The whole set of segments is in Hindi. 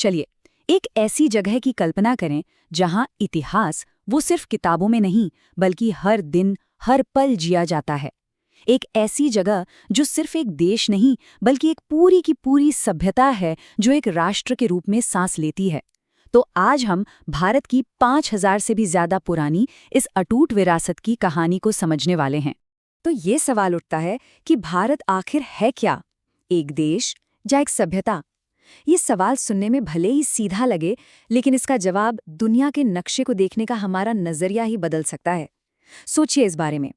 चलिए, एक ऐसी जगह की कल्पना करें जहां इतिहास वो सिर्फ किताबों में नहीं बल्कि हर दिन हर पल जिया जाता है। एक ऐसी जगह जो सिर्फ एक देश नहीं बल्कि एक पूरी की पूरी सभ्यता है जो एक राष्ट्र के रूप में सांस लेती है। तो आज हम भारत की 5000 से भी ज्यादा पुरानी इस अटूट विरासत की कहानी को समझने वाले हैं। तो ये सवाल उठता है कि भारत आखिर है क्या? एक देश या एक सभ्यता? ये सवाल सुनने में भले ही सीधा लगे, लेकिन इसका जवाब दुनिया के नक्शे को देखने का हमारा नजरिया ही बदल सकता है। सोचिए इस बारे में।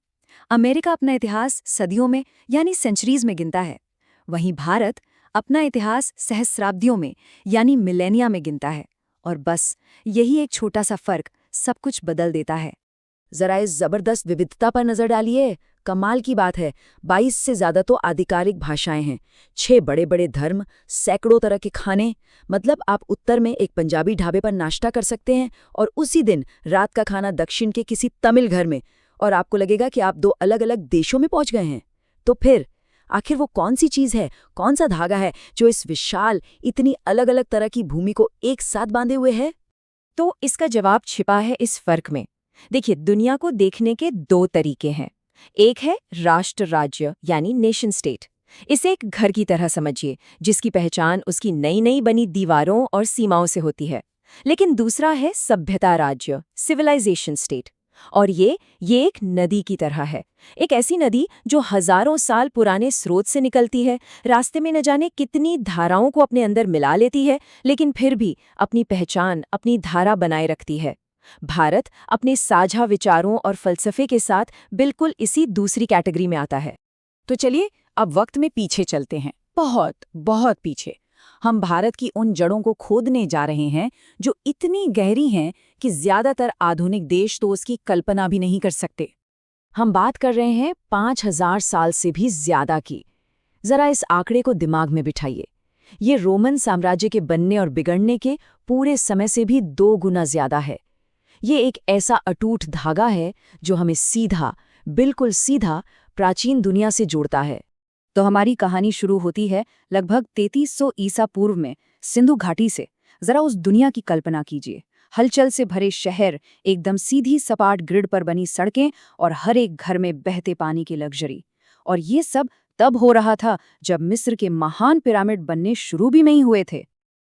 अमेरिका अपना इतिहास सदियों में यानी सेंचुरीज में गिनता है। वहीं भारत अपना इतिहास सहस्राब्दियों में यानी मिलेनिया में गिनता है। और बस यही एक छोटा सा फर्क सब कुछ बदल देता है। जरा इस जबरदस्त विविधता पर नजर डालिए। कमाल की बात है, 22 से ज्यादा तो आधिकारिक भाषाएं हैं, 6 बड़े बड़े धर्म, सैकड़ों तरह के खाने। मतलब आप उत्तर में एक पंजाबी ढाबे पर नाश्ता कर सकते हैं और उसी दिन रात का खाना दक्षिण के किसी तमिल घर में, और आपको लगेगा कि आप 2 अलग अलग देशों में पहुंच गए हैं। तो फिर आखिर वो कौन सी चीज है, कौन सा धागा है जो इस विशाल इतनी अलग अलग तरह की भूमि को एक साथ बांधे हुए है? तो इसका जवाब छिपा है इस फर्क में। देखिए, दुनिया को देखने के 2 तरीके हैं। एक है राष्ट्र राज्य यानी नेशन स्टेट। इसे एक घर की तरह समझिए, जिसकी पहचान उसकी नई नई बनी दीवारों और सीमाओं से होती है। लेकिन दूसरा है सभ्यता राज्य, सिविलाइजेशन स्टेट। और ये एक नदी की तरह है। एक ऐसी नदी जो हजारों साल पुराने स्रोत से निकलती है, रास्ते में न जाने कितनी धाराओं को अपने अंदर मिला लेती है, लेकिन फिर भी अपनी पहचान, अपनी धारा बनाए रखती है। भारत अपने साझा विचारों और फलसफे के साथ बिल्कुल इसी दूसरी कैटेगरी में आता है। तो चलिए अब वक्त में पीछे चलते हैं, बहुत बहुत पीछे। हम भारत की उन जड़ों को खोदने जा रहे हैं जो इतनी गहरी हैं कि ज्यादातर आधुनिक देश तो उसकी कल्पना भी नहीं कर सकते। हम बात कर रहे हैं 5000 साल से भी ज्यादा की। जरा इस आंकड़े को दिमाग में बिठाइए। ये रोमन साम्राज्य के बनने और बिगड़ने के पूरे समय से भी 2 गुना ज्यादा है। ये एक ऐसा अटूट धागा है जो हमें सीधा, बिल्कुल सीधा प्राचीन दुनिया से जोड़ता है। तो हमारी कहानी शुरू होती है लगभग 3300 ईसा पूर्व में, सिंधु घाटी से। जरा उस दुनिया की कल्पना कीजिए। हलचल से भरे शहर, एकदम सीधी सपाट ग्रिड पर बनी सड़कें और हर एक घर में बहते पानी की लग्जरी। और ये सब तब हो रहा था जब मिस्र के महान पिरामिड बनने शुरू भी नहीं हुए थे।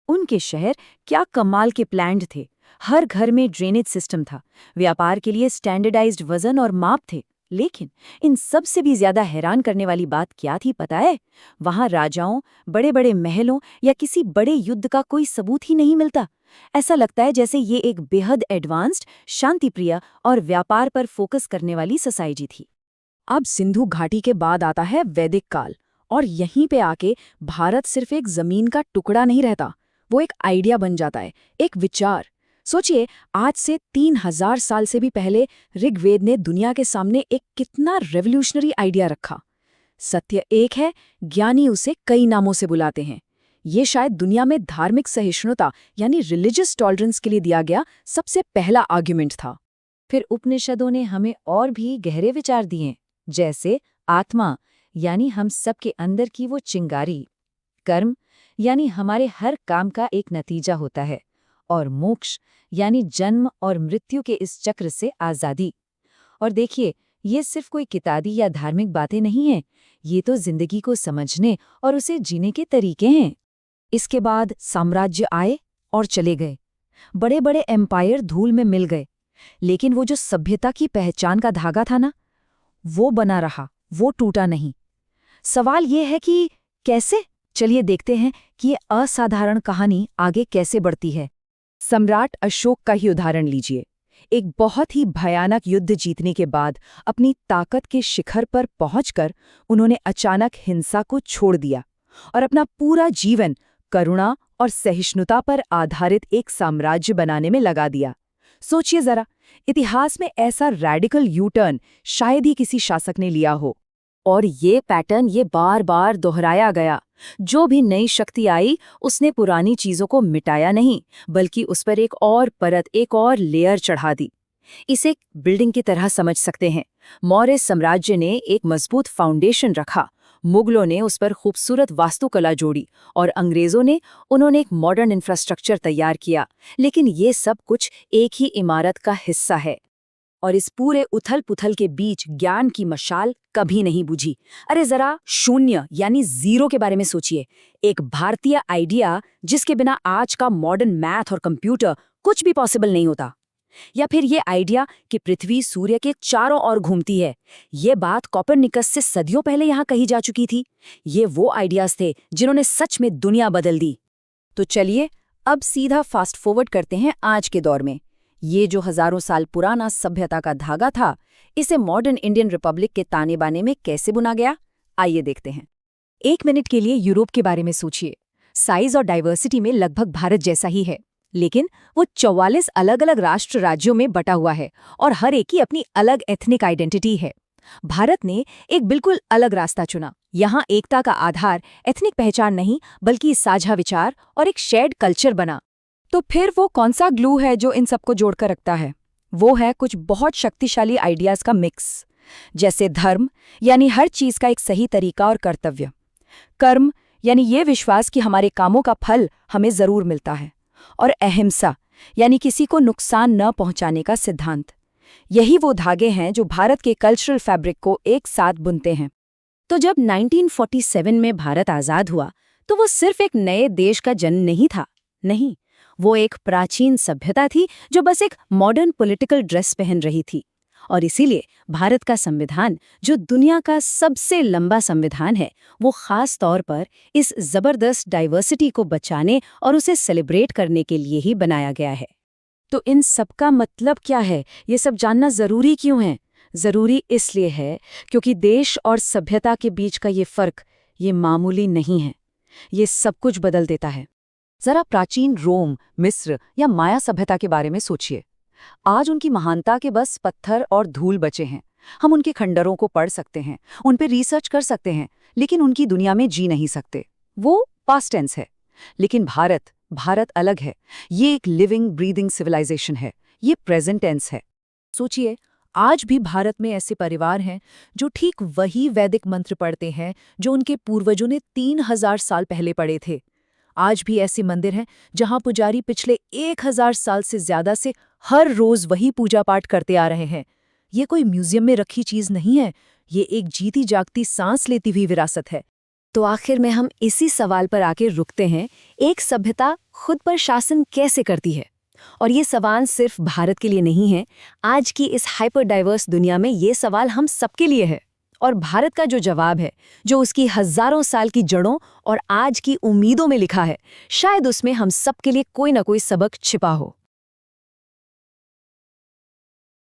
उनके शहर क्या कमाल के प्लान्ड थे। हर घर में ड्रेनेज सिस्टम था, व्यापार के लिए स्टैंडर्डाइज्ड वजन और माप थे। लेकिन इन सब से भी ज्यादा हैरान करने वाली बात क्या थी पता है? वहां राजाओं, बड़े बड़े महलों या किसी बड़े युद्ध का कोई सबूत ही नहीं मिलता। ऐसा लगता है जैसे ये एक बेहद एडवांस्ड, शांतिप्रिय और व्यापार पर फोकस करने वाली सोसाइटी थी। अब सिंधु घाटी के बाद आता है वैदिक काल, और यहीं पे आके भारत सिर्फ एक जमीन का टुकड़ा नहीं रहता, वो एक आइडिया बन जाता है, एक विचार। सोचिए, आज से 3000 साल से भी पहले ऋग्वेद ने दुनिया के सामने एक कितना रेवोल्यूशनरी आइडिया रखा। सत्य एक है, ज्ञानी उसे कई नामों से बुलाते हैं। ये शायद दुनिया में धार्मिक सहिष्णुता यानी रिलीजियस टॉलरेंस के लिए दिया गया सबसे पहला आर्ग्यूमेंट था। फिर उपनिषदों ने हमें और भी गहरे विचार दिए, जैसे आत्मा यानी हम सबके अंदर की वो चिंगारी, कर्म यानी हमारे हर काम का एक नतीजा होता है, और मोक्ष यानी जन्म और मृत्यु के इस चक्र से आज़ादी। और देखिए, ये सिर्फ कोई किताबी या धार्मिक बातें नहीं हैं, ये तो जिंदगी को समझने और उसे जीने के तरीके हैं। इसके बाद साम्राज्य आए और चले गए, बड़े बड़े एम्पायर धूल में मिल गए, लेकिन वो जो सभ्यता की पहचान का धागा था ना, वो बना रहा, वो टूटा नहीं। सवाल ये है कि कैसे? चलिए देखते हैं कि ये असाधारण कहानी आगे कैसे बढ़ती है। सम्राट अशोक का ही उदाहरण लीजिए। एक बहुत ही भयानक युद्ध जीतने के बाद अपनी ताकत के शिखर पर पहुंचकर उन्होंने अचानक हिंसा को छोड़ दिया और अपना पूरा जीवन करुणा और सहिष्णुता पर आधारित एक साम्राज्य बनाने में लगा दिया। सोचिए जरा, इतिहास में ऐसा रैडिकल यू टर्न शायद ही किसी शासक ने लिया हो। और ये पैटर्न ये बार बार दोहराया गया। जो भी नई शक्ति आई, उसने पुरानी चीजों को मिटाया नहीं, बल्कि उस पर एक और परत, एक और लेयर चढ़ा दी। इसे बिल्डिंग की तरह समझ सकते हैं। मौर्य साम्राज्य ने एक मजबूत फाउंडेशन रखा, मुगलों ने उस पर खूबसूरत वास्तुकला जोड़ी और अंग्रेजों ने उन्होंने एक मॉडर्न इंफ्रास्ट्रक्चर तैयार किया। लेकिन ये सब कुछ एक ही इमारत का हिस्सा है। और इस पूरे उथल-पुथल के बीच ज्ञान की मशाल कभी नहीं बुझी। अरे जरा शून्य यानी जीरो के बारे में सोचिए। एक भारतीय आइडिया जिसके बिना आज का मॉडर्न मैथ और कंप्यूटर कुछ भी पॉसिबल नहीं होता। या फिर ये आइडिया कि पृथ्वी सूर्य के चारों ओर घूमती है। ये बात कोपरनिकस से सदियों पहले यहाँ कही जा चुकी थी। ये वो आइडियाज थे जिन्होंने सच में दुनिया बदल दी। तो चलिए अब सीधा फास्ट फॉरवर्ड करते हैं आज के दौर में। ये जो हजारों साल पुराना सभ्यता का धागा था, इसे मॉडर्न इंडियन रिपब्लिक के ताने बाने में कैसे बुना गया, आइए देखते हैं। 1 मिनट के लिए यूरोप के बारे में सोचिए। साइज और डाइवर्सिटी में लगभग भारत जैसा ही है, लेकिन वो 44 अलग अलग राष्ट्र राज्यों में बटा हुआ है और हर एक की अपनी अलग एथनिक आइडेंटिटी है। भारत ने एक बिल्कुल अलग रास्ता चुना। यहाँ एकता का आधार एथनिक पहचान नहीं, बल्कि साझा विचार और एक शेयर्ड कल्चर बना। तो फिर वो कौन सा ग्लू है जो इन सबको जोड़कर रखता है? वो है कुछ बहुत शक्तिशाली आइडियाज का मिक्स। जैसे धर्म, यानी हर चीज का एक सही तरीका और कर्तव्य। कर्म, यानी ये विश्वास कि हमारे कामों का फल हमें जरूर मिलता है। और अहिंसा, यानी किसी को नुकसान न पहुंचाने का सिद्धांत। यही वो धागे हैं जो भारत के कल्चरल फैब्रिक को एक साथ बुनते हैं। तो जब 1947 में भारत आजाद हुआ, तो वो सिर्फ एक नए देश का जन्म नहीं था। नहीं, वो एक प्राचीन सभ्यता थी जो बस एक मॉडर्न पॉलिटिकल ड्रेस पहन रही थी। और इसीलिए भारत का संविधान, जो दुनिया का सबसे लंबा संविधान है, वो खास तौर पर इस जबरदस्त डाइवर्सिटी को बचाने और उसे सेलिब्रेट करने के लिए ही बनाया गया है। तो इन सबका मतलब क्या है? ये सब जानना जरूरी क्यों है? जरूरी इसलिए है क्योंकि देश और सभ्यता के बीच का ये फर्क, ये मामूली नहीं है। ये सब कुछ बदल देता है। जरा प्राचीन रोम, मिस्र या माया सभ्यता के बारे में सोचिए। आज उनकी महानता के बस पत्थर और धूल बचे हैं। हम उनके खंडरों को पढ़ सकते हैं, उन पे रिसर्च कर सकते हैं, लेकिन उनकी दुनिया में जी नहीं सकते। वो पास्ट टेंस है। लेकिन भारत अलग है। ये एक लिविंग ब्रीदिंग सिविलाइजेशन है। ये प्रेजेंट टेंस है। सोचिए, आज भी भारत में ऐसे परिवार हैं जो ठीक वही वैदिक मंत्र पढ़ते हैं जो उनके पूर्वजों ने 3000 साल पहले पढ़े थे। आज भी ऐसे मंदिर हैं जहां पुजारी पिछले 1000 साल से ज्यादा से हर रोज वही पूजा पाठ करते आ रहे हैं। ये कोई म्यूजियम में रखी चीज नहीं है, ये एक जीती जागती सांस लेती हुई विरासत है। तो आखिर में हम इसी सवाल पर आके रुकते हैं, एक सभ्यता खुद पर शासन कैसे करती है? और ये सवाल सिर्फ भारत के लिए नहीं है। आज की इस हाइपर डाइवर्स दुनिया में ये सवाल हम सबके लिए है। और भारत का जो जवाब है, जो उसकी हजारों साल की जड़ों और आज की उम्मीदों में लिखा है, शायद उसमें हम सबके लिए कोई ना कोई सबक छिपा हो।